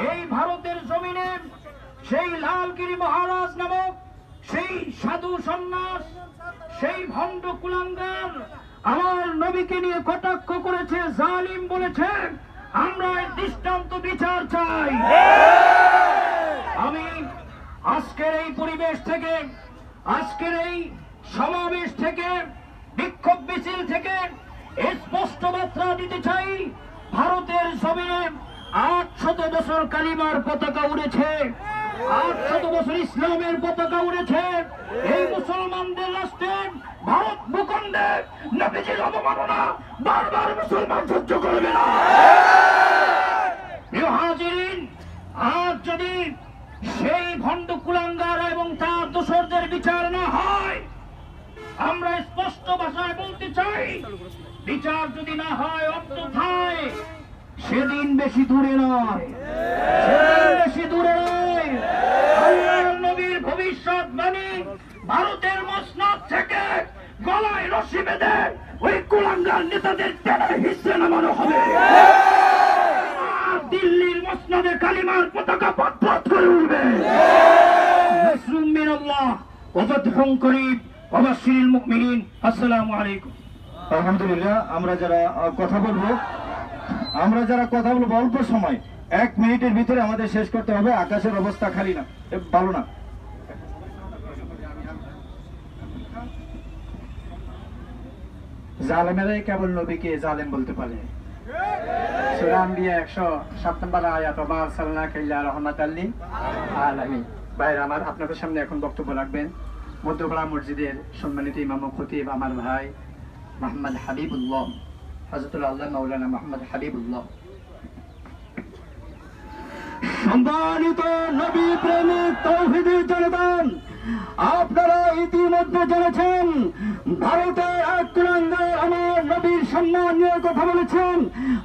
এই ভারতের জমিনে সেই লালগিরি মহারাজ নামক সেই সাধু সন্ন্যাস, সেই ভণ্ড কুলাঙ্গার আমার নবীকে নিয়ে কটাক্ষ করেছে, জালিম বলেছে। আমরা এর দৃষ্টান্ত বিচার চাই। আমি আজকের এই পরিবেশ থেকে, আজকের এই সমাবেশ থেকে, বিক্ষোভ মিছিল থেকে স্পষ্ট বার্তা দিতে চাই, ভারতের জমিনে 800 বছর কালিমার পতাকা উড়েছে, 800 বছর ইসলামের পতাকা উড়েছে। এই মুসলমানদের রাষ্ট্রে, ভারত ভূখণ্ডে নবীজির অবমাননা বারবার মুসলমান সহ্য করবে না। প্রিয় হাজিরিন, আজ যদি সেই ভণ্ড কুলাঙ্গার এবং তার দোসরদের বিচার না হয়, আমরা স্পষ্ট ভাষায় বলতে চাই, বিচার যদি না হয় অন্যথায় সেদিন বেশি দূরে নয়, সেদিন বেশি দূরে নয়। আল্লাহর নবীর ভবিষ্যৎবাণী, ভারতের মসনদ থেকে গলায় রশি বেঁধে ওই কুলাঙ্গার নেতাদের টেনে হিসেবে নামানো হবে। দিল্লির মসনদে কালিমার পতাকা পথ করে উঠবে। নাসরুম মিনাল্লাহ ওয়া ফাতহুন করিব ওয়া বাশশিরিল মুমিনিন। আসসালামু আলাইকুম। আলহামদুলিল্লাহ, আমরা যারা কথা বলবো অল্প সময়, 1 মিনিটের ভিতরে আমাদের শেষ করতে হবে। আকাশের অবস্থা খালি না, ভালো না। জালেমেরাই কেবল নবীকে জালেম বলতে পারে। সূরা আম্বিয়া 107 নম্বর আয়াত, ওয়া আরসালনাকা ইল্লা রাহমাতাল লিল আলামিন। ভাইরা আমার, আপনাদের সামনে এখন বক্তব্য রাখবেন মধ্যপাড়া মসজিদের সম্মানিত ইমাম ও খতিব আমার ভাই মোহাম্মদ হাবিবুল্লাহ, হযরতুল আল্লাহ মাওলানা মোহাম্মদ হাবিবুল্লাহ। সম্মানিত নবী প্রেমিক তাওহীদি জনতা, আপনারা ইতিমধ্যে জেনেছেন ভারতের এক কুলাঙ্গার আমার নবীর সম্মান নিয়ে কথা বলেছেন,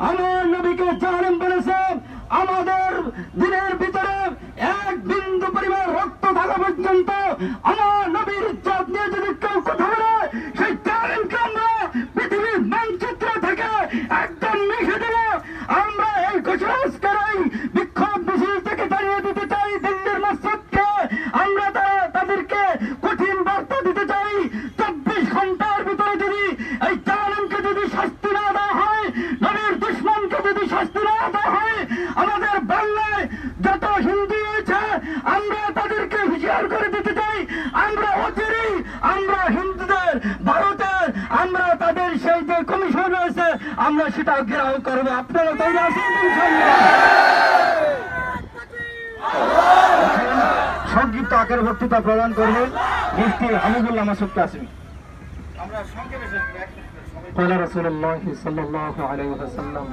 আমার নবীকে জালেম বলেছেন। আমাদের দিনের ভিতরে এক বিন্দু পরিমাণ রক্ত থাকা পর্যন্ত আমার নবীর ইজ্জত নিয়ে যদি কেউ কথা বলে, সেই জালেমকে আমরা পৃথিবীর মানচিত্র থেকে একদম মিশে দেব। আমরা এই কুসংস্কারই বিক্ষোভ মিছিল থেকে তাড়িয়ে দিতে চাই দিল্লির মসজিদকে। আমরা তাদেরকে কঠিন বার্তা দিতে চাই, 24 ঘন্টার ভিতরে যদি এই জালেমকে যদি শাস্তি না দেওয়া হয়, নবীর দুশমনকে যদি শাস্তি না দেওয়া হয়, আমাদের বাংলায় যত হিন্দু রয়েছে আমরা তাদেরকে হুঁশিয়ার করে দিতে চাই, আমরা অচিরেই আমরা হিন্দুদের ভারতের আমরা তাদের সেই যে কমিশন রয়েছে আমরা সেটা ঘেরাও করবো। আপনারা তৈরি আছেন ইনশাআল্লাহ? সংক্ষিপ্ত আকারে বক্তৃতা প্রদান করবেন মুফতি হামিদুল্লাহ মাসুদ কাসেমি। قال رسول الله صلى الله عليه وسلم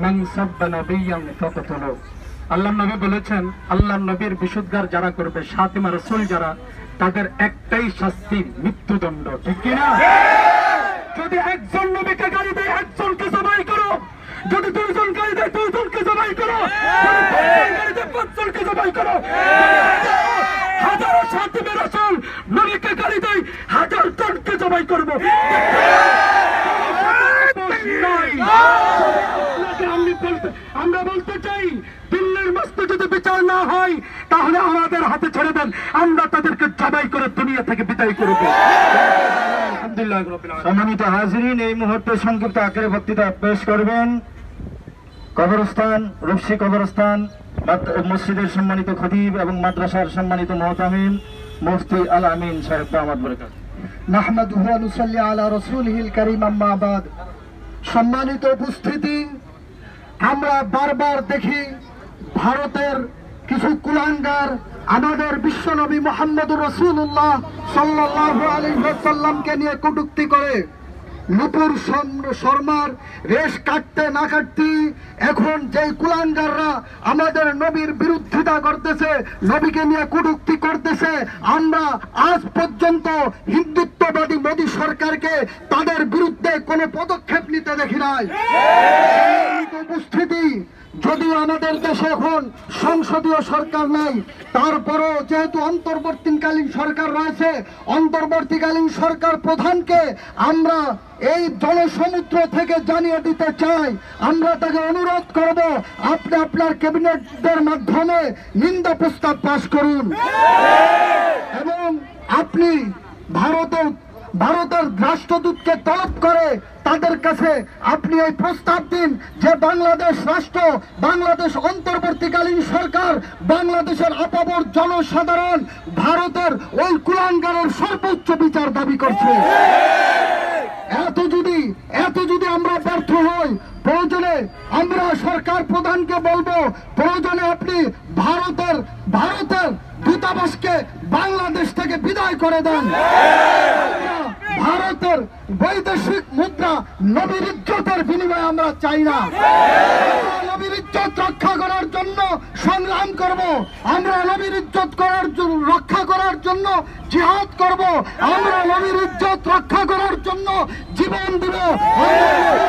من سب نبيا فقتلوه। আল্লাহর নবী বলেছেন, আল্লাহর নবীর বিশুদ্ধার যারা করবে, ফাতিমা রাসূল যারা, তাদের একটাই শাস্তি, মৃত্যুদণ্ড। ঠিক কি না? যদি একজন নবীকে গালি দেয় একজনকে জবাই করো, যদি 2 জন গালি দেয় 2 জনকে জবাই করো, যদি 5 জন গালি দেয় 5 জনকে জবাই করো। হাজারো ফাতিমা রাসূল নবীকে গালি দেয়, 1000 জনকে জবাই করব। আমরা বলতে চাই, দিল্লির মসজিদে যদি বিচার না হয় তাহলে আমাদের হাতে ছেড়ে দেন, আমরা তাদেরকে জবাই করে দুনিয়া থেকে বিদায় করব। আলহামদুলিল্লাহ রাব্বিল আলামিন। সম্মানিত হাজিরিন, এই মুহূর্তে সংক্ষিপ্ত আকারে বক্তৃতা পেশ করবেন কবরস্থান, রূপসী কবরস্থান মসজিদের সম্মানিত খতিব এবং মাদ্রাসার সম্মানিত মুহতামিম মুফতি আল আমিন সাহেব দামাত বরকাত। নাহমাদুহু ওয়া নুসাল্লি আলা রাসূলিহিল কারীম, আম্মা বাদ। সম্মানিত উপস্থিতি, আমরা বারবার দেখি ভারতের কিছু কুলাঙ্গার আমাদের বিশ্বনবী মুহাম্মদুর রাসূলুল্লাহ সাল্লাল্লাহু আলাইহি ওয়াসাল্লামকে নিয়ে কটূক্তি করে। নুপুর শর্মার রেশ কাটতে না কাটতে এখন যেই কুলাঙ্গাররা আমাদের নবীর বিরোধিতা করতেছে, নবীকে নিয়ে কটূক্তি করতেছে, আমরা আজ পর্যন্ত হিন্দুত্ববাদী মোদী সরকারকে তাদের বিরুদ্ধে কোনো পদক্ষেপ নিতে দেখি নাই। উপস্থিতি, যদিও আমাদের দেশে এখন সংসদীয় সরকার নাই, তারপরও যেহেতু অন্তর্বর্তীকালীন সরকার রয়েছে, অন্তর্বর্তীকালীন সরকার প্রধানকে আমরা এই জনসমুদ্র থেকে জানিয়ে দিতে চাই, আমরা তাকে অনুরোধ করব আপনি আপনার ক্যাবিনেটদের মাধ্যমে নিন্দা প্রস্তাব পাশ করুন এবং আপনি ভারতের রাষ্ট্রদূতকে তলব করে তাদের কাছে আপনি এই প্রস্তাব দিন যে বাংলাদেশ রাষ্ট্র, বাংলাদেশ অন্তর্বর্তীকালীন সরকার, বাংলাদেশের আপামর জনসাধারণ ভারতের ওই কুলাঙ্গারের সর্বোচ্চ বিচার দাবি করছে। এত যদি আমরা ব্যর্থ হই, প্রয়োজনে আমরা সরকার প্রধানকে বলবো, প্রয়োজনে আপনি ভারতের দূতাবাসকে বাংলাদেশ থেকে বিদায় করে দেন। ভারতের বৈদেশিক মুদ্রা নবীর ইজ্জতের বিনিময়ে আমরা চাই না। নবীর ইজ্জত রক্ষা করার জন্য সংগ্রাম করব, আমরা নবীর ইজ্জত রক্ষা করার জন্য জিহাদ করব, আমরা নবীর ইজ্জত রক্ষা করার জন্য জীবন দিব,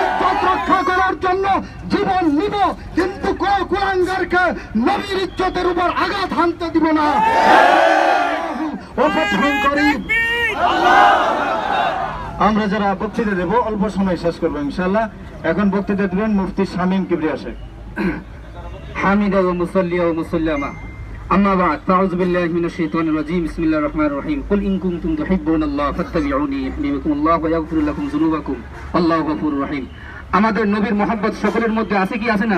ইজ্জত রক্ষা করার জন্য জীবন নিব, কিন্তু কোন কুলাঙ্গারকে নবীর ইজ্জতের উপর আঘাত হানতে দিব না। আমরা যারা বক্তৃতা দেব অল্প সময় শেষ করবো ইনশাআল্লাহ। এখন বক্তৃতা দেবেন মুফতি শামীম কিবরিয়া সাহেব। حامدا ومصليا ومسلما أما بعد فأعوذ بالله من الشيطان الرجيم بسم الله الرحمن الرحيم قل إن كنتم تحبون الله فاتبعوني يحببكم الله ويغفر لكم ذنوبكم والله غفور رحيم। আমাদের নবীর মহব্বত সকলের মধ্যে আছে কি আছে না?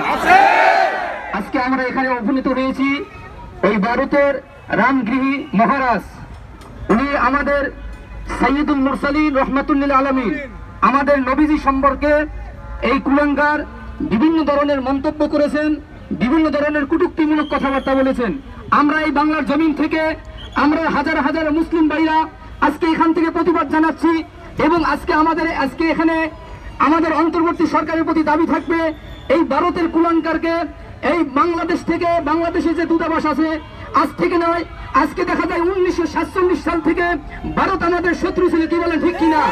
আজকে আমরা এখানে উপনীত হয়েছি ওই ভারতের রামগৃহী মহারাজ, উনি আমাদের সাইয়্যিদুল মুরসালিন রহমাতুল্লিল আলামিন, আমাদের নবীজি সম্পর্কে এই কুলাঙ্গার বিভিন্ন ধরনের মন্তব্য করেছেন, বিভিন্ন ধরনের কটূক্তিমূলক কথাবার্তা বলেছেন। আমরা এই বাংলার জমিন থেকে আমরা হাজার হাজার মুসলিম ভাইরা আজকে এখান থেকে প্রতিবাদ জানাচ্ছি এবং আজকে এখানে আমাদের অন্তর্বর্তী সরকারের প্রতি দাবি থাকবে এই ভারতের কুলাঙ্গারকে এই বাংলাদেশ থেকে, বাংলাদেশে যে দূতাবাস আছে আজ থেকে নয়, আজকে দেখা যায় 1947 সাল থেকে ভারত আমাদের শত্রু ছিল, কি বলেন ঠিক কিনা?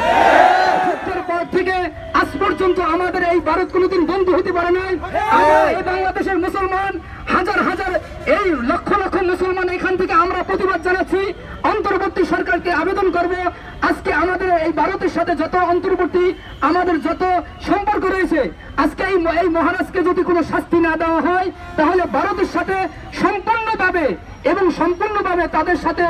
সত্যের পর থেকে আজ পর্যন্ত আমাদের এই ভারত কোনোদিন বন্ধু হতে পারে নাই। আমরা এই বাংলাদেশের মুসলমান হাজার হাজার এই লক্ষ লক্ষ মুসলমান এখান থেকে আমরা প্রতিবাদ জানাচ্ছি, অন্তর্বর্তী সরকারকে আবেদন করব আজকে আমাদের এই ভারতের সাথে যত অন্তর্বর্তী আমাদের যত সম্পর্ক রয়েছে, আজকে এই মহারাজকে যদি কোনো শাস্তি না দেওয়া হয় তাহলে ভারতের সাথে সম্পূর্ণভাবে তাদের সাথে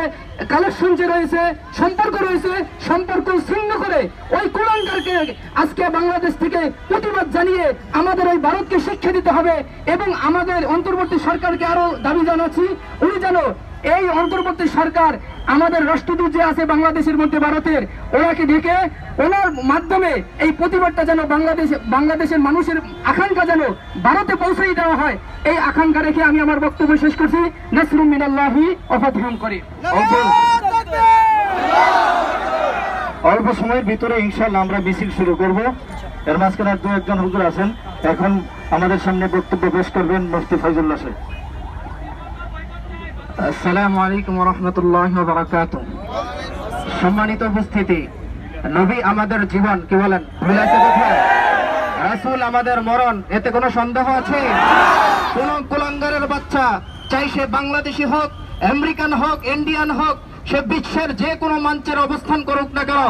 কালেকশন যে রয়েছে, সম্পর্ক রয়েছে, সম্পর্ক ছিন্ন করে ওই কুলাঙ্গারকে আজকে বাংলাদেশ থেকে প্রতিবাদ জানিয়ে আমাদের ওই ভারতকে শিক্ষা দিতে হবে এবং আমাদের অন্তর্বর্তী সরকারকে আরো দাবি জানাচ্ছি উনি যেন এই অন্তর্বর্তী সরকার আমাদের রাষ্ট্রদূত যে আছে বাংলাদেশের মধ্যে ভারতের, ওনাকে ডেকে ওনার মাধ্যমে এই প্রতিবাদটা যেন বাংলাদেশের মানুষের আকাঙ্ক্ষা যেন ভারতে পৌঁছাই দেওয়া হয়, এই আকাঙ্ক্ষা রেখে আমি আমার বক্তব্য শেষ করছি। নাসরুম মিনাল্লাহি ওয়া ফাতহুন করিম। অল্প সময়ের ভিতরে ইনশাআল্লাহ আমরা মিছিল শুরু করব। এর মাঝখানে দু একজন হুজুর আছেন, এখন আমাদের সামনে বক্তব্য পেশ করবেন মুফতি ফয়জুল্লাহ সাহেব। আসসালামু আলাইকুম ওয়া রাহমাতুল্লাহি ওয়া বারাকাতুহু। সম্মানিত উপস্থিতি, নবী আমাদের জীবন, কি বলেন, ভুলাইতে কোথায়? রাসূল আমাদের মরণ, এতে কোনো সন্দেহ আছে? কোন কুলাঙ্গারের বাচ্চা, চাই সে বাংলাদেশি হোক, আমেরিকান হোক, ইন্ডিয়ান হোক, সে বিশ্বের যে কোনো মঞ্চের অবস্থান করুক না কেন,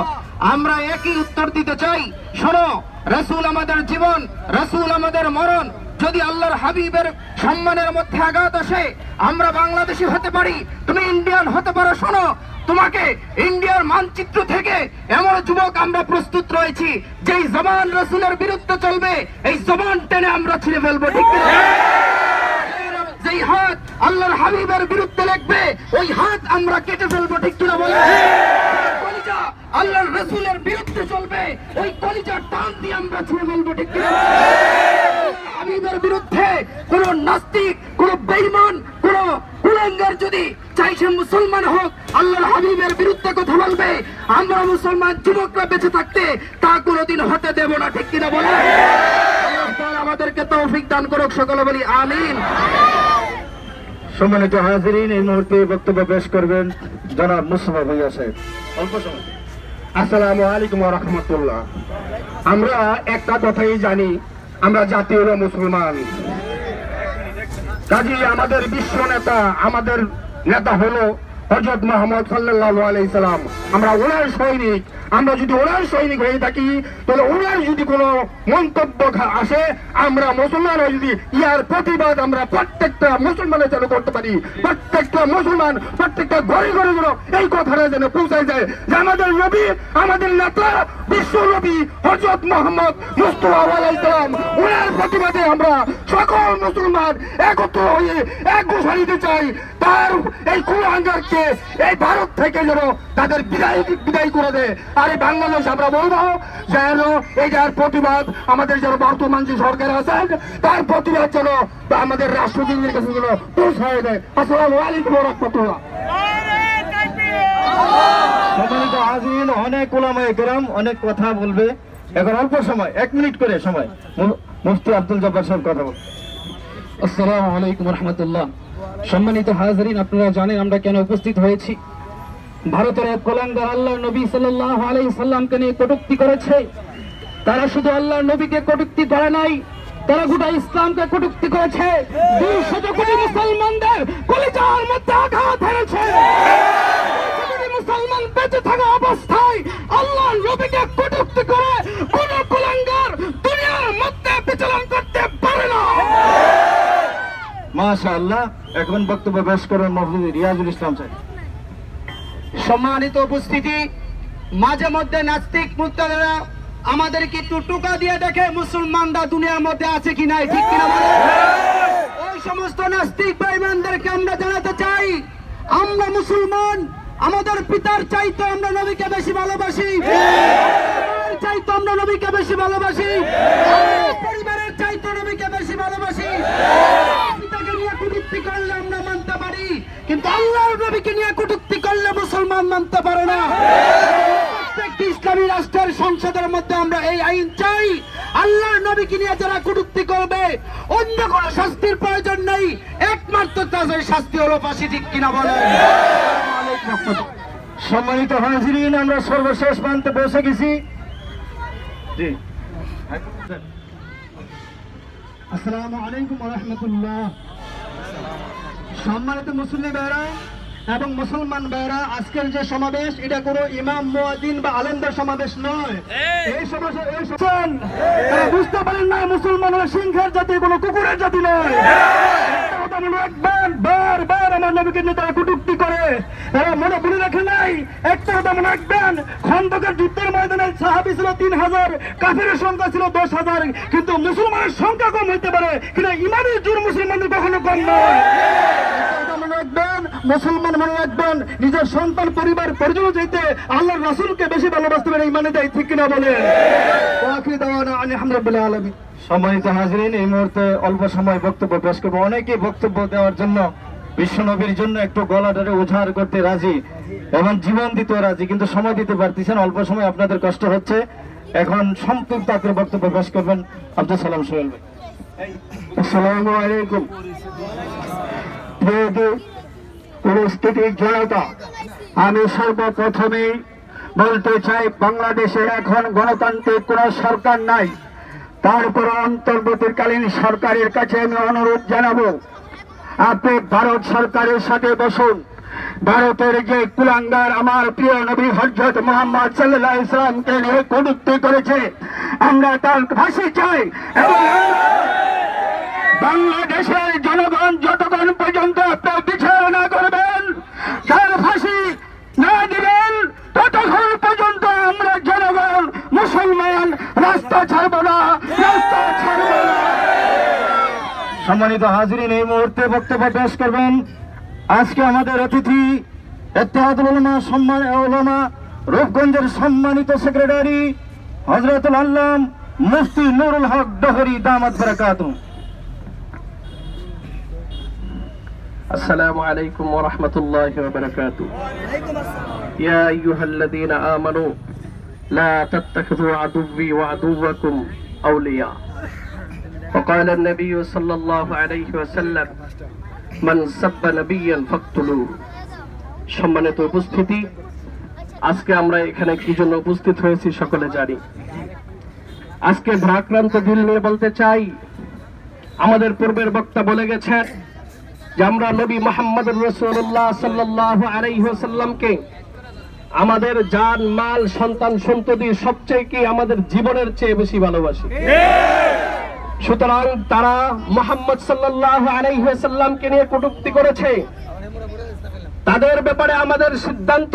আমরা একই উত্তর দিতে চাই, শোনো, রাসূল আমাদের জীবন, রাসূল আমাদের মরণ। যদি আল্লাহর হাবিবের সম্মানের মধ্যে আঘাত আসে, আমরা বাংলাদেশি হতে পারি, তুমি ইন্ডিয়ান হতে পারো, শোনো, তোমাকে ইন্ডিয়ার মানচিত্র থেকে এমন যুবক আমরা প্রস্তুত রয়েছি যেই জবান রাসূলের বিরুদ্ধে চলবে, এই জবান টেনে আমরা ছিঁড়ে ফেলবো, ঠিক না? যেই হাত আল্লাহর হাবিবের বিরুদ্ধে লাগবে ওই হাত আমরা কেটে ফেলবো, ঠিক কিনা বলে? কলিজা আল্লাহর রাসূলের বিরুদ্ধে চলবে, ওই কলিজার টান দিয়ে আমরা ছিঁড়ে ফেলবো, ঠিক কিনা? হাবিবের বিরুদ্ধে কোন নাস্তিক, কোন বেঈমান, কোন কুলাঙ্গার যদি চাই সে মুসলমান হোক, আল্লাহর হাবিবের বিরুদ্ধে কথা বলবে, আমরা মুসলমান যুবকরা বেঁচে থাকতে তা কোনোদিন হতে দেব না, ঠিক কিনা বলে? আল্লাহ তাআলা আমাদেরকে তৌফিক দান করুক, সকলে বলি আমিন। সম্মানিত হাজিরিন, এই মুহূর্তে বক্তব্য পেশ করবেন জনাব মুস্তাফা ভাইয়া সাহেব। অল্প সময়। আসসালামু আলাইকুম ওয়া রাহমাতুল্লাহ। আমরা একটা কথাই জানি, আমরা জাতীয় মুসলমান, কাজেই আমাদের বিশ্ব নেতা, আমাদের নেতা হলো হযরত মুহাম্মদ সাল্লাল্লাহু আলাইহি সাল্লাম। আমরা ওনার সৈনিক, আমরা যদি ওনার সৈনিক হয়ে থাকি তাহলে ওনার যদি কোনো মন্তব্য আসে আমরা মুসলমান হয়ে যদি ইয়ার প্রতিবাদ আমরা প্রত্যেকটা মুসলমানের যেন করতে পারি, প্রত্যেকটা মুসলমান প্রত্যেকটা ঘরে ঘরে যেন এই কথাটা যেন পৌঁছায় যায় যে আমাদের নবী, আমাদের নেতা বিশ্ব নবী হযরত মুহাম্মদ মুস্তাফা আলাইহিস সালাম ওনার প্রতিবাদে আমরা সকল মুসলমান একত্র হয়ে এক ঘোষণা চাই তার এই কুলাঙ্গারকে এই ভারত থেকে যেন তাদের বিদায় করে দেয়। আর এই বাংলাদেশ আমরা বলবো যেন এই যার প্রতিবাদ আমাদের যেন বর্তমান যে সরকার আছেন তার প্রতিবাদ যেন আমাদের রাষ্ট্রপতির কাছে যেন পৌঁছায় দেয়। আসসালামু আলাইকুম ওয়া রাহমাতুল্লাহ। সম্মানিত হাজিরিন, অনেক উলামায়ে কেরাম অনেক কথা বলবে, এখন অল্প সময় 1 মিনিট করে সময় মুফতি আব্দুল জব্বার সাহেব কথা বলবেন। আসসালামু আলাইকুম রহমতুল্লাহ। সম্মানিত হাজরিন, আপনারা জানেন আমরা কেন উপস্থিত হয়েছি। ভারতের এক কুলাঙ্গার আল্লাহর নবী সাল্লাল্লাহু আলাইহি সাল্লামকে নিয়ে কটূক্তি করেছে। তারা শুধু আল্লাহর নবীকে কটূক্তি করে নাই, তারা গোটা ইসলামকে কটূক্তি করেছে। 200 কোটি মুসলমানদের কলিজার মধ্যে আঘাত হেরেছে। 200 কোটি মুসলমান বেঁচে থাকা অবস্থায় আল্লাহর নবীকে কটূক্তি করে কোন কুলাঙ্গার দুনিয়ার মধ্যে বিচরণ করতে পারে না। মাশাআল্লাহ। এখন বক্তব্য পেশ করেন মুফতি রিয়াজুল ইসলাম সাহেব। সম্মানিত উপস্থিতি, মাঝে মধ্যে নাস্তিক মুক্তারা আমাদেরকে একটু টোকা দিয়ে দেখে মুসলমানরা দুনিয়ার মধ্যে আছে কি নাই, ঠিক কিনা বলে? ওই সমস্ত নাস্তিক ভাইমানদেরকে আমরা জানাতে চাই আমরা মুসলমান, আমাদের পিতার চাইতে আমরা নবীকে বেশি ভালোবাসি, চাইতো আমরা নবীকে বেশি ভালোবাসি, পরিবারের চাইতো নবীকে বেশি ভালোবাসি। পিতাকে নিয়ে কটূক্তি করলে আমরা মানতে পারি, কিন্তু আল্লাহর নবীকে নিয়ে কটূক্তি করলে মুসলমান মানতে পারে না। প্রত্যেকটি ইসলামী রাষ্ট্রের সংসদের মধ্যে আমরা এই আইন চাই, আল্লাহর নবীকে নিয়ে যারা কটূক্তি করবে অন্য কোন শাস্তির প্রয়োজন নেই, একমাত্র তাদের শাস্তি হলো ফাঁসি, ঠিক কিনা বলেন? সম্মানিত হাজিরিন, আমরা সর্বশেষ প্রান্তে পৌঁছে গেছি। জি, আসসালামু আলাইকুম ওয়া রাহমাতুল্লাহ। সম্মানিত মুসলিম ভাইরা এবং মুসলমান ভাইরা, আজকের যে সমাবেশ এটা কোনো ইমাম মুয়াজ্জিন বা আলেমদের সমাবেশ নয়। এই সমাবেশ তারা বুঝতে পারেন না মুসলমান হলো সিংহের জাতি, কোনো কুকুরের জাতি নয়। বারবার আমার নবীকে নিয়ে তারা কটূক্তি করে, তারা মনে ভুলে রাখে নাই। একটা কথা মনে রাখবেন, খন্দকের যুদ্ধের ময়দানে সাহাবী ছিল 3000, কাফেরের সংখ্যা ছিল 10,000, কিন্তু মুসলমানের সংখ্যা কম হইতে পারে কিন্তু ইমানের জোর মুসলমানদের কখনো কম নয়। মুসলমান মনে রাখবেন, নিজের সন্তান পরিবার পরিজন চাইতে আল্লাহর রাসূলকে বেশি ভালোবাসতে পারে, ইমানে দেয়, ঠিক কিনা বলেন? আলহামদুলিল্লাহ আলামিন। সম্মানিত হাজিরিন, এই মুহূর্তে অল্প সময় বক্তব্য পেশ করবো। অনেকে বক্তব্য দেওয়ার জন্য বিশ্বনবীর জন্য একটু গলাটারে উজাড় করতে রাজি এবং জীবন দিতে রাজি, কিন্তু সময় দিতে পারতেছেন। অল্প সময় আপনাদের কষ্ট হচ্ছে। এখন সংক্ষিপ্ত আকারে বক্তব্য পেশ করবেন আব্দুল সালাম সোহেল ভাই। আসসালামু আলাইকুম। উপস্থিতির জনতা, আমি সর্বপ্রথমে বলতে চাই বাংলাদেশে এখন গণতান্ত্রিক কোন সরকার নাই। তারপর অন্তর্বর্তীকালীন সরকারের কাছে আমি অনুরোধ জানাবো, আপনি ভারত সরকারের সাথে বসুন। ভারতের যে কুলাঙ্গার আমার প্রিয় নবী হযরত মুহাম্মদ সাল্লাল্লাহু আলাইহি ওয়াসাল্লামকে নিয়ে কটূক্তি করেছে, আমরা তার ফাঁসি চাই। এবং বাংলাদেশের জনগণ যতক্ষণ পর্যন্ত আপনার বিচার না করবেন, তার ফাঁসি না দিবেন, ততক্ষণ পর্যন্ত আমরা জনগণ মুসলমান রাস্তা ছাড়ব না, রাস্তা ছাড়ব না। সম্মানিত হাজিরিন, এই মুহূর্তে বক্তব্য পেশ করবেন আজকে আমাদের অতিথি ইত্তেহাদুল উলামা রূপগঞ্জের সম্মানিত সেক্রেটারি হযরতুল আল্লাম মুফতি নুরুল হক ডহরি দামাত বারাকাতুহু। السلام عليكم ورحمة الله وبركاته. يا أيها الذين آمنوا لا تتخذوا عدوي وعدوكم أولياء. وقال النبي صلى الله عليه وسلم من سب نبيا فاقتلوه. সম্মানিত উপস্থিতি, আজকে আমরা এখানে কি জন্য উপস্থিত হয়েছি সকলে জানি। আজকে ভারাক্রান্ত দিল নিয়ে বলতে চাই, আমাদের পূর্বের বক্তা বলে গেছেন যে আমরা নবী মুহাম্মদুর রাসূলুল্লাহ সাল্লাল্লাহু আলাইহি ওয়াসাল্লামকে আমাদের জান মাল সন্তান সন্ততি সবচেয়ে কি আমাদের জীবনের চেয়ে বেশি ভালোবাসি। সুতরাং তারা মুহাম্মদ সাল্লাল্লাহু আলাইহি ওয়াসাল্লামকে নিয়ে কটূক্তি করেছে। তাদের ব্যাপারে আমাদের সিদ্ধান্ত,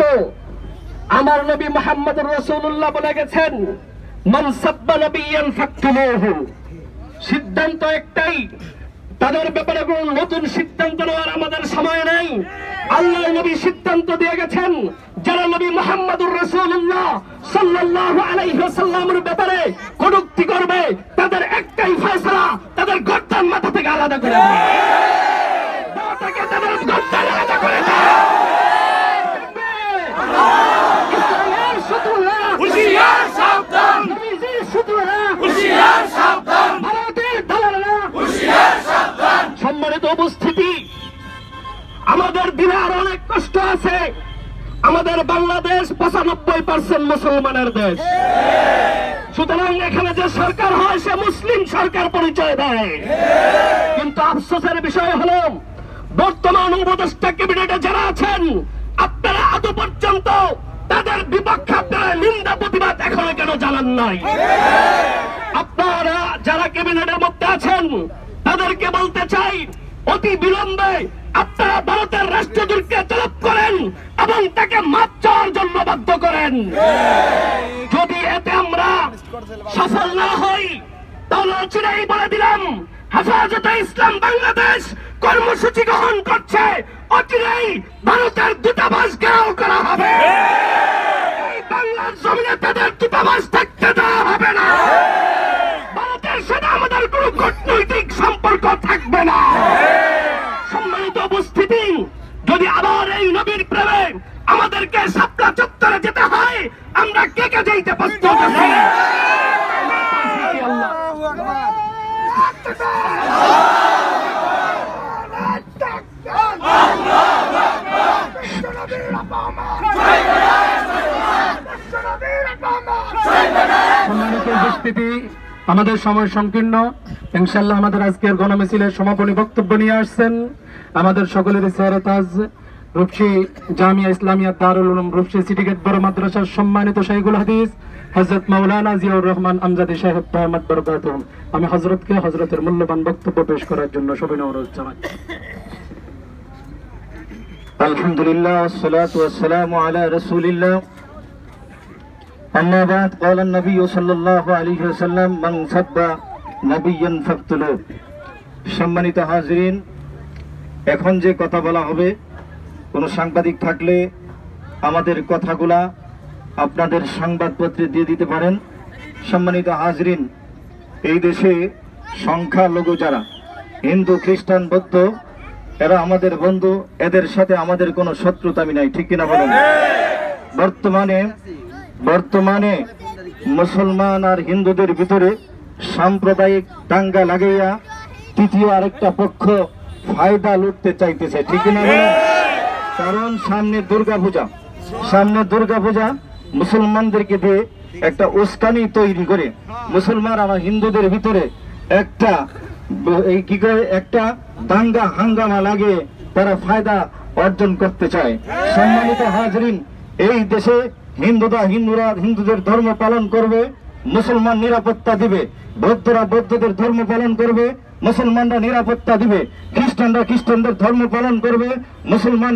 আমার নবী মুহাম্মদুর রাসূলুল্লাহ বলে গেছেন, মান সাব্বা নবিয়ান ফাকতুলুহু। সিদ্ধান্ত একটাই, তাদের ব্যাপারে কোনো নতুন সিদ্ধান্ত নেওয়ার আমাদের সময় নেই। আল্লাহর নবী সিদ্ধান্ত দিয়ে গেছেন, যারা নবী মুহাম্মদুর রাসূলুল্লাহ সাল্লাল্লাহু আলাইহি ওয়াসাল্লামের ব্যাপারে কটূক্তি করবে, তাদের একটাই ফয়সালা, তাদের গর্দান মাথা থেকে আলাদা করে দেবে। তাকে তাদের গর্দান আলাদা করে দেবে। ইসলামের শত্রুরা হুঁশিয়ার সাবধান, নবীজির শত্রুরা হুঁশিয়ার সাবধান, ভারতের দালালরা হুঁশিয়ার সাবধান। সম্মানিত উপস্থিতি, আমাদের দিনে আর অনেক কষ্ট আছে। আমাদের বাংলাদেশ 95% মুসলমানের দেশ। সুতরাং এখানে যে সরকার হয় সে মুসলিম সরকার পরিচয় দেয়। কিন্তু আফসোসের বিষয় হলো বর্তমান উপদেষ্টা ক্যাবিনেটে যারা আছেন, আপনারা আদৌ পর্যন্ত তাদের বিপক্ষে আপনারা নিন্দা প্রতিবাদ এখনো কেন জানান নাই? আপনারা যারা ক্যাবিনেটের মধ্যে আছেন তাদেরকে বলতে চাই, অতি বিলম্বে আপনারা ভারতের রাষ্ট্রদূতকে তলব করেন এবং তাকে মাপ চাওয়ার জন্য বাধ্য করেন। যদি এতে আমরা সফল না হই, তাহলে চিরাই বলে দিলাম, হেফাজতে ইসলাম বাংলাদেশ কর্মসূচি গ্রহণ করছে, অচিরেই ভারতের দূতাবাস ঘেরাও করা হবে। এই বাংলার জমিনে তাদের দূতাবাস থাকতে দেওয়া হবে না। ভারতের সাথে আমাদের কোনো কূটনৈতিক সম্পর্ক থাকবে না। সম্মানিত উপস্থিতি, যদি আবার এই নবীর প্রেমে আমাদেরকে শাপলা চত্বরে যেতে হয়, আমরা কে কে যাইতে প্রস্তুত আছি? সম্মানিত উপস্থিতি, আমাদের সময় সংকীর্ণ। ইনশাআল্লাহ আমাদের আজকের গণমিছিলের সমাপনী বক্তব্য নিয়ে আসছেন আমাদের সকলের সেহরতাজ রূপসী জামিয়া ইসলামিয়া দারুল উলুম রূপসী সিটিগেট বড় মাদ্রাসার সম্মানিত শাইখুল হাদিস হযরত মাওলানা জিয়াউর রহমান আমজাদি সাহেব দামাত বরকাতুহুম। আমি হযরতকে হযরতের মূল্যবান বক্তব্য পেশ করার জন্য সবিনয় অনুরোধ জানাই। আলহামদুলিল্লাহ ওয়াসসালাতু ওয়াসসালামু আলা রাসূলিল্লাহ। আম্মা বাদ, ক্বালা an-নবী সাল্লাল্লাহু আলাইহি ওয়াসাল্লাম, মান সাব্বা নবিয়্যান ফাকতুলুহু। সম্মানিত হাজিরিন, এখন যে কথা বলা হবে, কোনো সাংবাদিক থাকলে আমাদের কথাগুলা আপনাদের সংবাদপত্রে দিয়ে দিতে পারেন। সম্মানিত হাজিরিন, এই দেশে সংখ্যালঘু যারা হিন্দু, খ্রিস্টান, বৌদ্ধ, এরা আমাদের বন্ধু, এদের সাথে আমাদের কোনো শত্রুতামি নাই, ঠিক কিনা বলেন? বর্তমানে মুসলমান আর হিন্দুদের ভিতরে সাম্প্রদায়িক দাঙ্গা লাগাইয়া তৃতীয় আরেকটা পক্ষ ফায়দা লুটতে চাইতেছে, ঠিক কিনা বলেন? কারণ সামনে দুর্গাপূজা মুসলমানদেরকে দিয়ে একটা উস্কানি তৈরি করে মুসলমান আর হিন্দুদের ভিতরে একটা দাঙ্গা হাঙ্গামা লাগিয়ে তারা ফায়দা অর্জন করতে চায়। সম্মানিত হাজরিন, এই দেশে হিন্দুরা হিন্দুদের ধর্ম পালন করবে, মুসলমান নিরাপত্তা দিবে। বৌদ্ধরা বৌদ্ধদের ধর্ম পালন করবে, মুসলমানরা নিরাপত্তা দিবে। খ্রিস্টানরা খ্রিস্টানদের ধর্ম পালন করবে, মুসলমান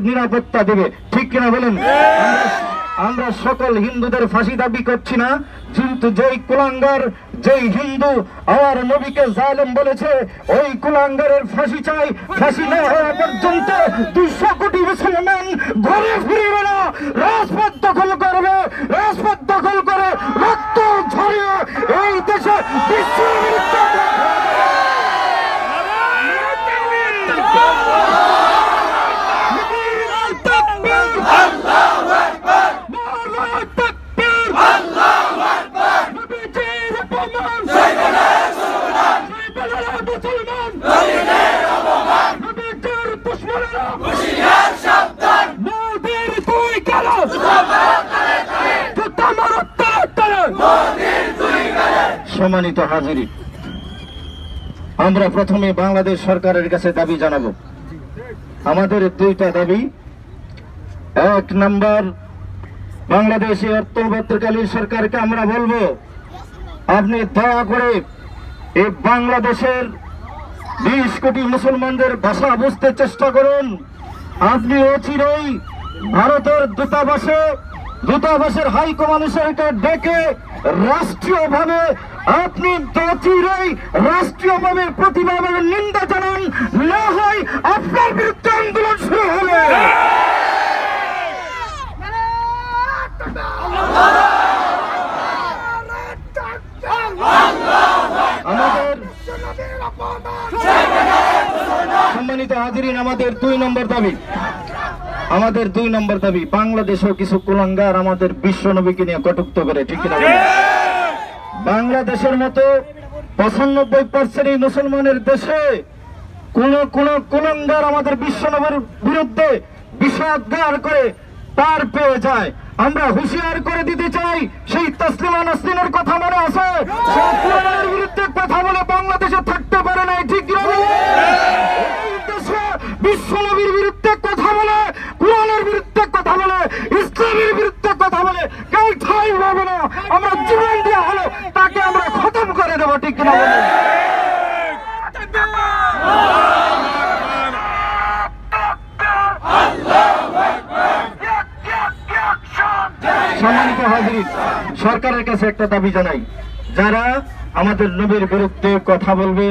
নিরাপত্তা দিবে, ঠিক কিনা বলেন? আমরা সকল হিন্দুদের ফাঁসি দাবি করছি না, কিন্তু যেই কুলাঙ্গার, যেই হিন্দু আমার নবীকে জালেম বলেছে, ওই কুলাঙ্গারের ফাঁসি চাই। ফাঁসি না হওয়া পর্যন্ত 200 কোটি মুসলমান ঘুরে ফিরবে না, রাজপথ দখল করবে। রাজপথ দখল করে রক্ত ঝরিয়ে এই দেশে বিশ্বের বিরুদ্ধে সম্মানিত হাজিরি, আমরা প্রথমে বাংলাদেশ সরকারের কাছে দাবি জানাবো। আমাদের দুইটা দাবি। 1 নম্বর, বাংলাদেশি অন্তর্বর্তীকালীন সরকারকে আমরা বলবো, আপনি দয়া করে এই বাংলাদেশের 20 কোটি মুসলমানদের ভাষা বুঝতে চেষ্টা করুন। আপনি অচিরেই ভারতের দূতাবাসের হাই কমিশনারকে ডেকে রাষ্ট্রীয়ভাবে আপনি অচিরেই রাষ্ট্রীয়ভাবে প্রতিবাদ এবং নিন্দা জানান, না হয় আপনার বিরুদ্ধে আন্দোলন শুরু হবে। আমাদের সম্মানিত হাজিরিন, আমাদের 2 নম্বর দাবি, বাংলাদেশেও কিছু কুলাঙ্গার আমাদের বিশ্ব নবীকে নিয়ে কটূক্ত করে, ঠিক কিনা? বাংলাদেশের মতো 95% মুসলমানের দেশে কোন কুলাঙ্গার আমাদের বিশ্ব নবীর বিরুদ্ধে বিষাদগার করে পার পেয়ে যায়। আমরা হুঁশিয়ার করে দিতে চাই, সেই তাসলিমা নাসরিনের কথা মনে আছে? সেই কুলাঙ্গারের বিরুদ্ধে কথা বলে বাংলাদেশে থাকতে পারে নাই, ঠিক কিনা? এই দেশে বিশ্ব নবীর বিরুদ্ধে কথা বলে, কুরআনের বিরুদ্ধে কথা বলে, ইসলামের বিরুদ্ধে কথা বলে কেউ ঠাঁই পাবে না। আমরা জীবন দেওয়া হলো তাকে আমরা খতম করে দেবো, ঠিক কিনা? সম্মানিত হাজির, সরকারের কাছে একটা দাবি জানাই, যারা আমাদের নবীর বিরুদ্ধে কথা বলবে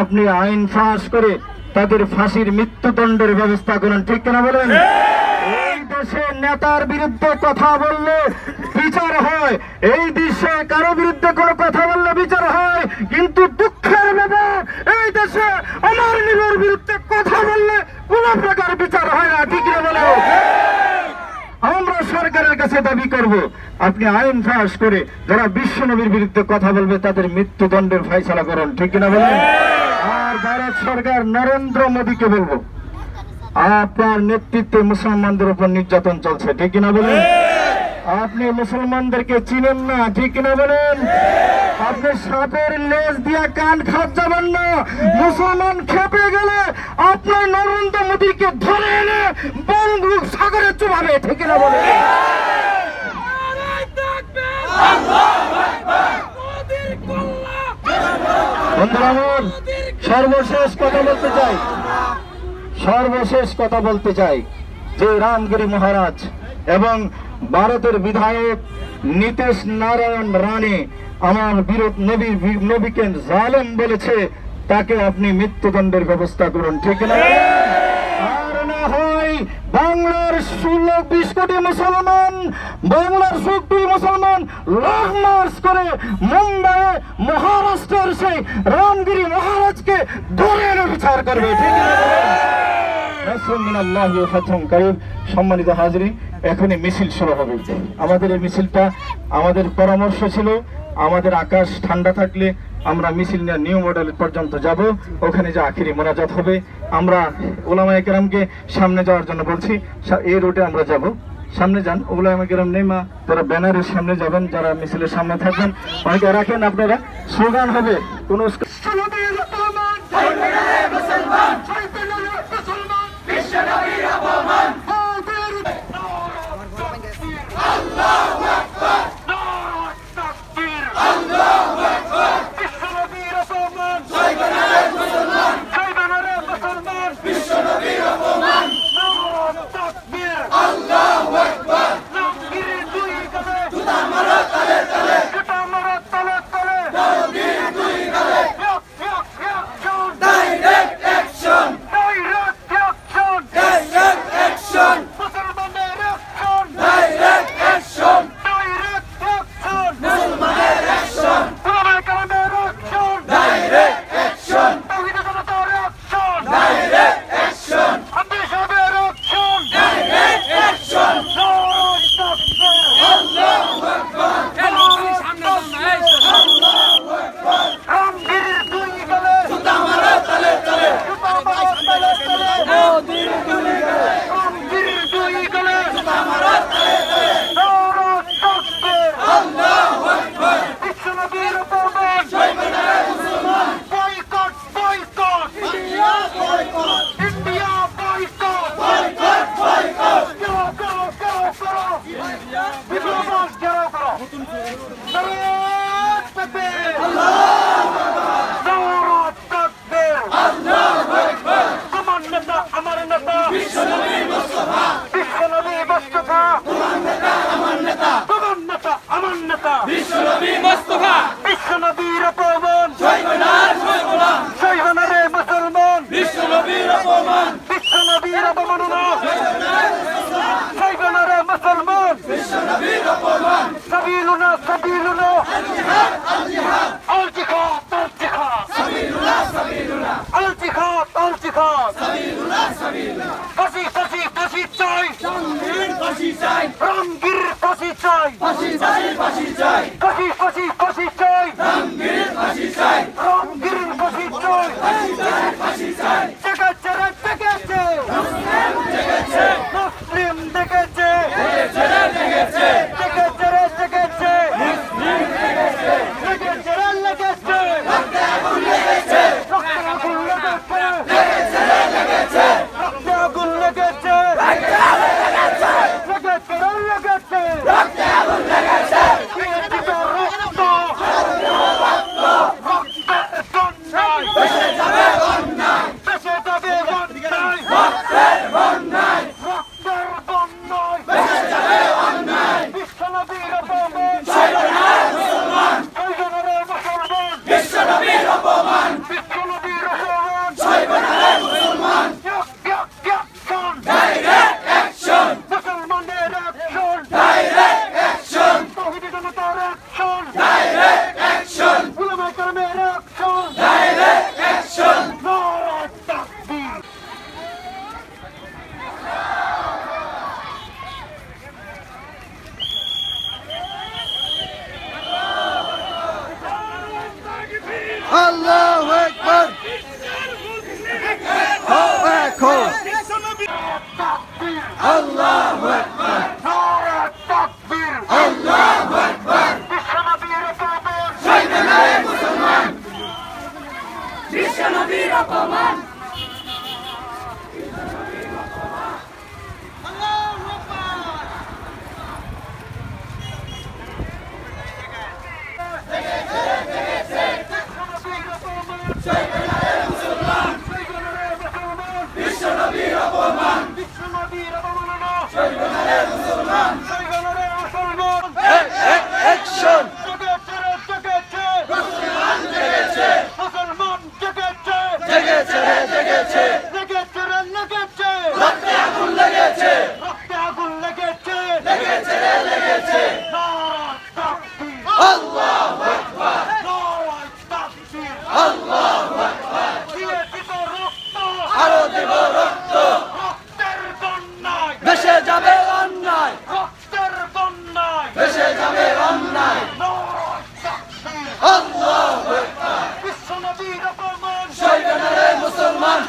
আপনি আইন ফাঁস করে তাদের ফাঁসির মৃত্যুদণ্ডের ব্যবস্থা করুন, ঠিক কিনা বলেন? এই দেশে নেতার বিরুদ্ধে কথা বললে বিচার হয়, এই দেশে কারো বিরুদ্ধে কোনো কথা বললে বিচার হয়, কিন্তু দুঃখের ব্যাপার এই দেশে আমার নবীর বিরুদ্ধে কথা বললে কোন প্রকার বিচার হয় না, ঠিক কিনা বলেন? আমরা সরকারের কাছে দাবি করব, আপনি আইন পাস করে যারা বিশ্ব নবীর বিরুদ্ধে কথা বলবে তাদের মৃত্যুদণ্ডের ফয়সালা করুন, ঠিক কিনা বলেন? আর ভারত সরকার নরেন্দ্র মোদীকে বলবো, আপনার নেতৃত্বে মুসলমানদের উপর নির্যাতন চলছে, ঠিক কিনা বলেন? আপনি মুসলমানদেরকে চিনেন না, ঠিক কিনা বলেন? আপনি সাপের লেজ দিয়া কান খাত যাবেন না। মুসলমান খেপে গেলে আপনি নরেন্দ্র মোদীকে ধরে এনে বঙ্গোপ সাগরে চুবাবে, ঠিক কিনা বলেন? বন্ধুরা আমার, সর্বশেষ কথা বলতে চাই যে রামগিরি মহারাজ এবং ভারতের বিধায়ক নীতিশ নারায়ণ রানে আমার নবীকে জালেম বলেছে, তাকে আপনি মৃত্যুদণ্ডের ব্যবস্থা করুন, ঠিক না? আর না হয় বাংলার 16-20 কোটি মুসলমান, বাংলার 16 মুসলমান লং মার্চ করে মুম্বাইয়ে মহারাষ্ট্রের সেই রামগিরি মহারাজকে ধরে এনে বিচার করবে, ঠিক না? সম্মানিত হাজিরিন, এখনই মিছিল শুরু হবে। আমাদের এই মিছিলটা, আমাদের পরামর্শ ছিল আমাদের আকাশ ঠান্ডা থাকলে আমরা মিছিল নিয়ে নিউ মডেল পর্যন্ত যাব, ওখানে যে আখিরি মোনাজাত হবে। আমরা উলামায়ে কেরামকে সামনে যাওয়ার জন্য বলছি, এই রুটে আমরা যাব, সামনে যান। উলামায়ে কেরাম নেই মা, তারা ব্যানারের সামনে যাবেন, যারা মিছিলের সামনে থাকবেন অনেকে রাখেন। আপনারা স্লোগান হবে কোন Direct বিশ্বনবীর অপমাননা সইবে না রে মুসলমান সাবিলুনা সাবিলুনা আল জিহাদ আল জিহাদ আল জিহাদ ফাঁসি ফাঁসি ফাঁসি চাই রামগির ফাঁসি চাই ফাঁসি ফাঁসি ফাঁসি চাই রামগির ফাঁসি চাই জেগেছে রে জেগেছে মুসলিম জেগেছে জেগেছে রে জেগেছে জেগেছে রে লেগেছে রক্তে আগুন লেগেছে রক্তে আগুন লেগেছে আল্লাহু আকবার আল্লাহু আকবার আল্লাহু আকবার সইবে না রে মুসলমান বিশ্বনবীর অপমান বিশ্বনবীর অপমান বিশ্বনবীর অপমাননা সইবে না রে মুসলমান সইবে না রে মুসলমান অ্যাকশন জেগেছে রে জেগেছে মুসলমান জেগেছে মুসলমান জেগেছে জেগেছে রে জেগেছে জেগেছে রে লেগেছে রক্তে আগুন লেগেছে রক্তে আগুন লেগেছে লেগেছে রে লেগেছে নারায়ে তাকবীর আল্লাহু আকবার নারায়ে তাকবীর আল্লাহু আকবার দিয়েছি তো রক্ত আরো দেব রক্ত রক্তের বন্যায় ভেসে যাবে অন্যায় রক্তের বন্যায় ভেসে যাবে অন্যায় আল্লাহু আকবার বিশ্বনবীর অপমান সইবে না রে মুসলমান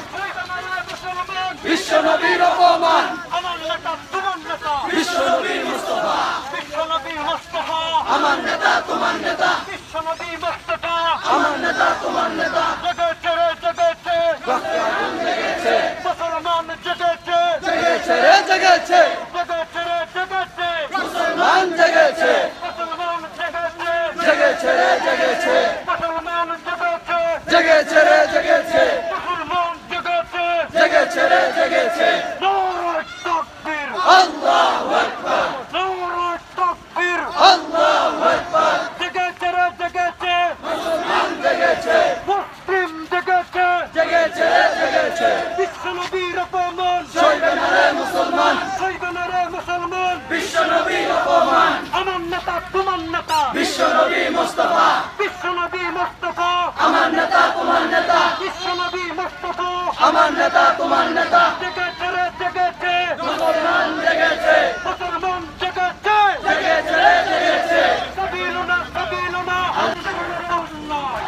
বিশ্বনবীর অপমান আমার নেতা তোমার নেতা বিশ্বনবী মুস্তাফা বিশ্বনবী মুস্তাফা আমার নেতা তোমার নেতা বিশ্বনবী মুস্তাফা আমার নেতা তোমার নেতা জেগেছে রে জেগেছে রক্তে আগুন লেগেছে মুসলমান জেগেছে জেগেছে রে জেগেছে জেগেছে রে জেগেছে মুসলমান জেগেছে মুসলমান জেগেছে জেগেছে রে জেগেছে মুসলমান জেগেছে জেগেছে রে জেগেছে মুসলমান জেগেছে জেগেছে রে জেগেছে নারায়ে তাকবীর আল্লাহু আকবার নারায়ে তাকবীর আল্লাহু আকবার জেগেছে রে জেগেছে মুসলমান জেগেছে মুসলিম জেগেছে জেগেছে রে জেগেছে বিশ্বনবীর অপমান সইবে না রে মুসলমান সইবে না রে মুসলমান বিশ্বনবীর অপমান আমার নেতা তোমার নেতা বিশ্বনবী মুস্তাফা বিশ্বনবী মুস্তাফা আমার নেতা তোমার নেতা বিশ্বনবী মুস্তাফা আমার নেতা তোমার নেতা জেগেছে রে জেগেছে মুসলমান জেগেছে মুসলমান জেগেছে জেগেছে রে জেগেছে সাবিলুনা সাবিলুনা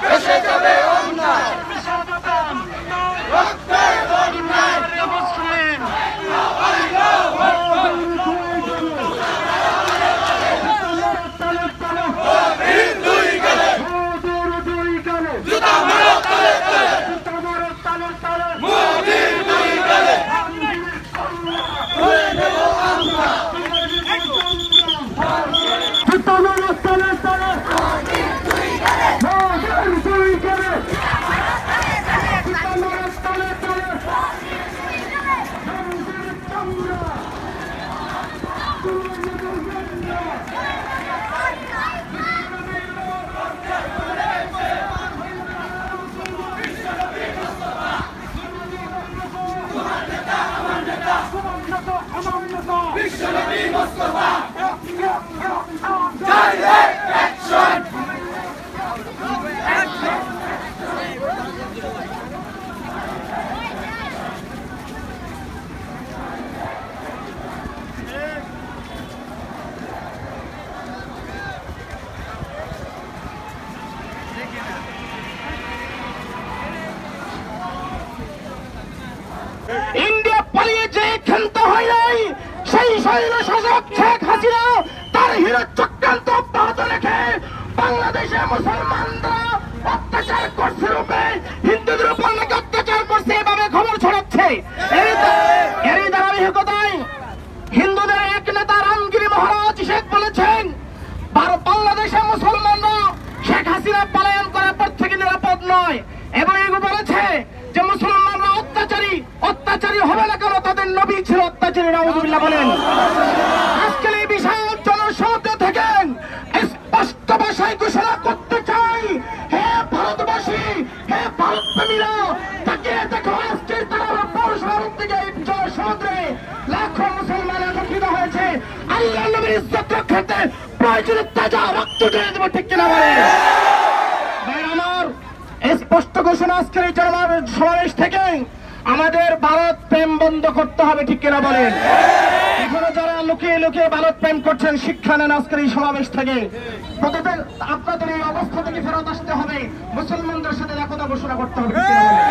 ভেসে যাবে অন্যায় ভেসে যাবে অন্যায় রক্তের বন্যায় মুসলিম আল্লাহু আকবার দুই গেলে দুই গেলে জুতা মারো তালে তালে জুতা মারো তালে তালে মোদির দুই গেলে ভুলে নেব আমরা ইন্ডিয়া পালিয়ে যে ক্ষান্ত হয় নাই, সেই স্বৈর শাসক শেখ হাসিনা তার হীরা চক্রান্ত অব্যাহত রেখে বাংলাদেশে মুসলমানরা অত্যাচার করছে রূপে হিন্দুদের উপর নাকি অত্যাচার করছে এভাবে খবর ছড়াচ্ছে। এরই ধারাবাহিকতায় হিন্দুদের এক নেতা রামগিরি মহারাজ শেখ বলেছেন বাংলাদেশে মুসলমানরা শেখ হাসিনা পলায়ন করার পর থেকে নিরাপদ নয়, এবং এগুলো বলেছে যে মুসলমানরা অত্যাচারী হবে না কেন, তাদের নবী ছিল অত্যাচারী। নাউযুবিল্লাহ বলেন। আজকের এই বিশাল জনসমুদ্র থেকে স্পষ্ট ভাষায় ঘোষণা করতে চাই, হে ভারতবাসী, হে ভারতপ্রেমীরা, তাকিয়ে দেখো আজকের তারা পৌরশহর থেকে এই জনসমুদ্রে লাখো মুসলমান একত্রিত হয়েছে আল্লাহ নবীর ইজ্জত রক্ষার্থে প্রয়োজনে তাজা রক্ত ঢেলে দেবো, ঠিক কিনা বলেন? আমার স্পষ্ট ঘোষণা আজকের এই সমাবেশ থেকে আমাদের ভারত প্রেম বন্ধ করতে হবে, ঠিক কিনা বলেন? এখনো যারা লুকিয়ে লুকিয়ে ভারত প্রেম করছেন শিক্ষা নেন আজকের এই সমাবেশ থেকে। আপনাদের এই অবস্থা থেকে ফেরত আসতে হবে, মুসলমানদের সাথে একতা ঘোষণা করতে হবে, ঠিক কিনা বলেন?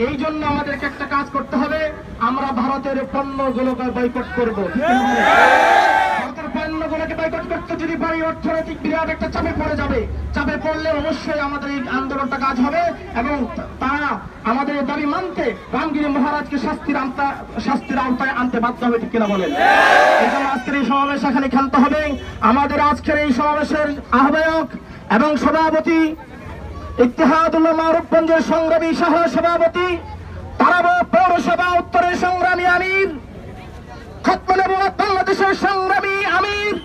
এই জন্য আমাদেরকে একটা কাজ করতে হবে, আমরা ভারতের পণ্যগুলোকে বয়কট করবো, ঠিক কিনা বলেন? ভারতের পণ্যগুলোকে বয়কট করতে যদি পারি অর্থনৈতিক বিরাট একটা চাপে পড়ে যাবে, চাপে পড়লে অবশ্যই আমাদের এই আন্দোলনটা কাজ হবে এবং তারা আমাদের দাবি মানতে রামগিরি মহারাজকে শাস্তির আওতায় আনতে বাধ্য হবে, ঠিক কিনা বলেন? এই জন্য আজকের এই সমাবেশ এখানে ক্ষান্ত হবে। আমাদের আজকের এই সমাবেশের আহ্বায়ক এবং সভাপতি ইত্তেহাদুল মারুফগঞ্জের সংগ্রামী সহ সভাপতি, তারাব পৌরসভা উত্তরের সংগ্রামী আমির, খতমে নবুয়ত বাংলাদেশের সংগ্রামী আমির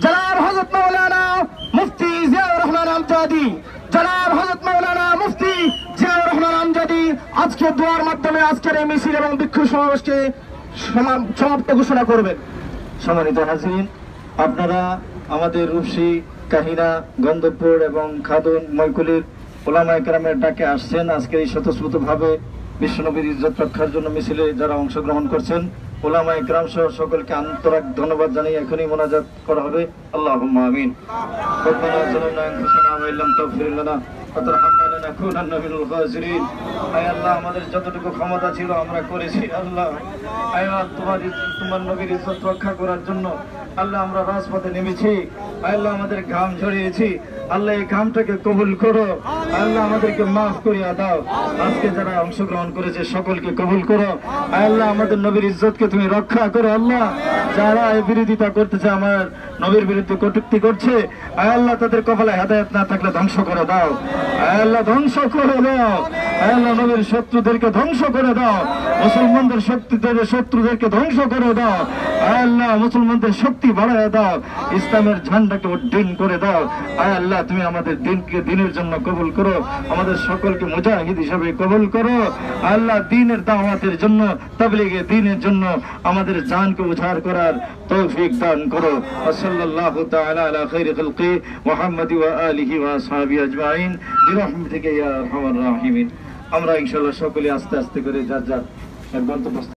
জনাব হযরত মাওলানা মুফতি জিয়াউর রহমান আমজাদি, জনাব হযরত মাওলানা মুফতি জিয়াউর রহমান আমজাদি আজকে দোয়ার মাধ্যমে আজকের এই মিছিল এবং বিক্ষোভ সমাবেশকে সমাপ্ত ঘোষণা করবেন। সম্মানিত হাজিরিন, আপনারা আমাদের রূপসী, কাহিনা, গন্ধপুর এবং খাদুন, ময়কুলির ওলামায়ে কেরামের ডাকে আসছেন। আজকের এই স্বতঃস্ফূর্তভাবে বিশ্বনবীর ইজ্জত রক্ষার জন্য মিছিলে যারা অংশগ্রহণ করছেন, ওলামায়ে কেরাম সহ সকলকে আন্তরিক ধন্যবাদ জানিয়ে এখনই মোনাজাত করা হবে। আল্লাহুম্মা আমিন। রব্বানা যালামনা আনফুসানা ওয়া ইল্লাম তাগফির লানা ওয়া তারহামনা লানাকুনান্না মিনাল খাসিরিন। আয় আল্লাহ, আমাদের যতটুকু ক্ষমতা ছিল আমরা করেছি। আল্লাহ, আয় আল্লাহ, তোমার নবীর ইজ্জত রক্ষা করার জন্য আল্লাহ আমরা রাজপথে নেমেছি। আল্লাহ, আমাদের ঘাম ঝরিয়েছি। আল্লাহ, এই ঘামটাকে কবুল করো। আল্লাহ, আমাদেরকে মাফ করিয়া দাও। আজকে যারা অংশগ্রহণ করেছে সকলকে কবুল করো। আল্লাহ, আমাদের নবীর ইজ্জতকে তুমি রক্ষা করো। আল্লাহ, যারা এই বিরোধিতা করতেছে, আমার নবীর বিরুদ্ধে কটূক্তি করছে, আল্লাহ তাদের কপালে হেদায়েত না থাকলে ধ্বংস করে দাও। আল্লাহ, ধ্বংস করে দাও। আল্লাহ, নবীর শত্রুদেরকে ধ্বংস করে দাও। মুসলমানদের শত্রুদেরকে ধ্বংস করে দাও। আল্লাহ, মুসলমানদের শক্তি বাড়ায় দাও। ইসলামের ঝান্ডাকে উড্ডীন করে দাও। আল্লাহ, তুমি আমাদের দিনের জন্য কবুল করো। আমাদের সকলকে মুজাহিদ হিসাবে কবুল করো। আল্লাহ, দ্বীনের দাওয়াতের জন্য, তাবলীগে দ্বীনের জন্য আমাদের জানকে উজাড় করার তৌফিক দান করো। সাল্লাল্লাহু তাআলা আলা খায়রি খালকি মুহাম্মাদি ওয়া আলিহি ওয়া আসহাবিহি আজমাইন বিরহমাতিকা ইয়া আরহামার রাহিমিন। আমরা ইনশাআল্লাহ সকলে আস্তে আস্তে করে যার গন্তব্য